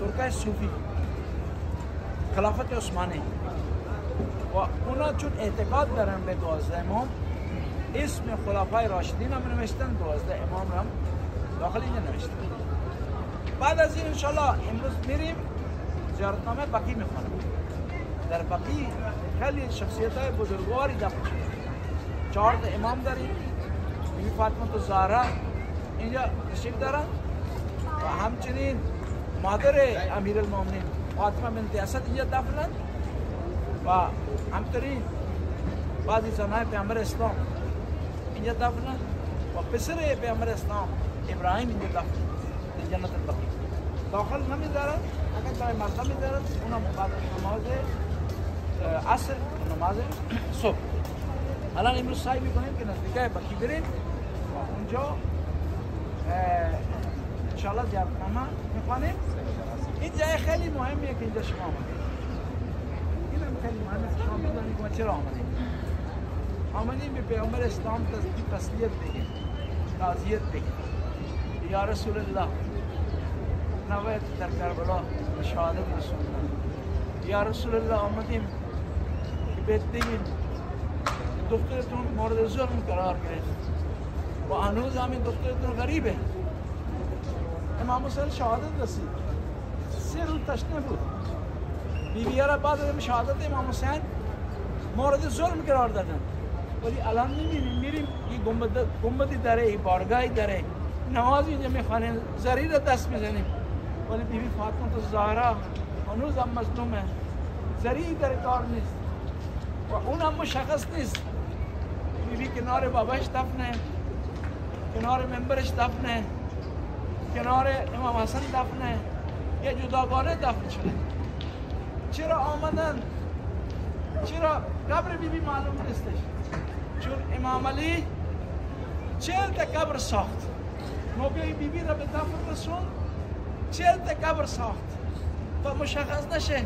ترکای صوفی خلافت عثمانی و اونا چون اعتقاد دارن به 12 امام اسم خلفای راشدین هم نوشتن 12 امام هم داخل اینجا نوشتن. بعد از این انشالله امروز میریم زیارتنامه بقی میخوانم. در بقی خیلی شخصیت های بزرگواری دفن شده. 4 امام داریم، بیبی فاطمه الزهرا اینجا تشریف دارن و همچنین مادر امیرالمومنین فاطمه بنت اسد اینجا دفنند و همطوری بعضی زنهای پیامبر اسلام اینجا دفنند و پسر پیامبر اسلام ابراهیم اینجا دفنند در جنت البقیع. داخل نمیذارن، اگر برای مرد میذارن اونم بعد نماز عصر و نماز صبح. الان امروز سعی میکنیم که نزدیکای بقیع بریم و اونجا انشاءالله زیارتنامه میخوانیم. این جای خیلی مهمیه که اینجا شما آمدید. این هم خیلی مهمه که شما بدونید که ما چرا آمدیم. آمدیم به پیامبر اسلام تسلیت بگیم، تعزیت بگیم. یا رسول الله نباید در کربلا شهادت رسوندن. یا رسول الله آمدیم که بهت بگیم دخترتون مورد ظلم قرار گرفت و هنوز همین دخترتون غریبه. امام حسین شهادت رسید، 3 روز تشنه بود. بیبی‌ها را بعد از شهادت امام حسین مورد ظلم قرار دادن. ولی الان می‌بینیم میریم یه گنبدی داره، یه بارگاهی داره، نماز اینجا میخوانیم، زری را دست میزنیم. ولی بیبی فاطمه الزهرا هنوز هم مظلومه، زری در کار نیست و اون هم مشخص نیست. بیبی کنار باباش دفنه، کنار منبرش دفنه، کنار امام حسن دفنه، یا جداگانه دفن شده. چرا آمدن؟ چرا قبر بیبی معلوم نیستش؟ چون امام علی 40 تا قبر ساخت. موقعی بیبی را به دفن رسوند 40 تا قبر ساخت تا مشخص نشه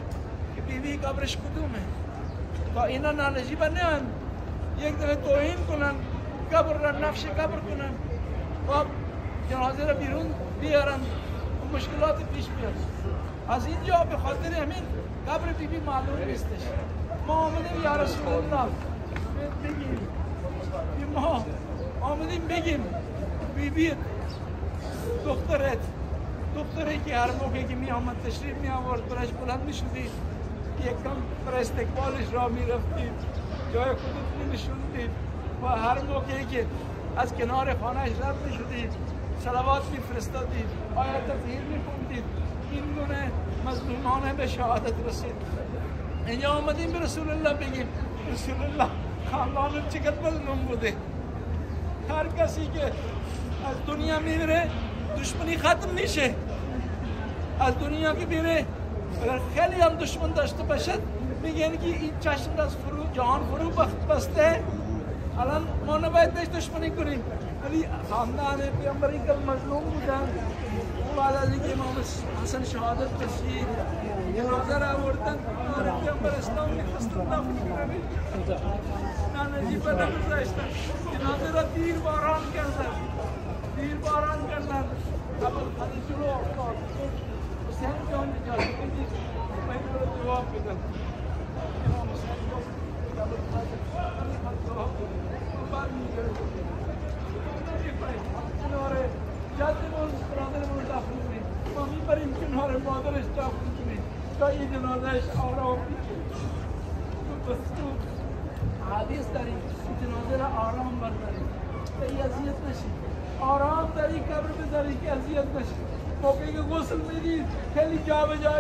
که بیبی قبرش کدومه، تا اینا نانجیبه نیان یک دفعه توهین کنن، قبر را نفش قبر کنن و جنازه را بیرون بیارن و مشکلات پیش بیاد. از اینجا به خاطر همین قبر بیبی معلوم نیستش. ما آمدیم یا رسول الله بگیم، ما آمدیم بگیم بیبی دختری که هر موقعی که می آمد تشریف می آورد برش بلند می شدید، یک کم پر استقبالش را می رفتید، جای خودت می نشوندید و هر موقعی که از کنار خانهش رد می شدید صلوات می فرستادید، آیت تطهیر می خوندید. این گونه مظلومانه به شهادت رسید. اینجا آمدیم به رسول الله بگیم رسول الله خاندان چقدر مظلوم بوده. هر کسی که از دنیا میره دشمنی ختم میشه. از دنیا که بیره اگر خیلی هم دشمن داشته باشد میگن که این چشم از جهان فرو بسته، الان ما نباید بهش دشمنی کنیم. ولی خاندان پیامبری که مظلوم بودن بعد از اینکه امام حسن شهادت رسید جنازه را آوردن پیامبر اسلام می‌خواستن دفن کنند، نانجیبه نگذاشتن، جنازه را تیر باران کردند. ابوالفضل جلو افتاد، حسین جان اجازه بدید من را جواب بدم. امام حسین گفت ابوالفضل جواب بدید برمیگرد کنار جدمون برادرمون دفن کنید، ما میبریم کنار مادرش دفن کنید تا این جنازهش آرام بسید. حدیث داریم جنازه را آرام بردارید تا ای اذیت نشید، آرام در این قبر بذارید که اذیت نشید. موقعی که غسل میدید خیلی جا به جا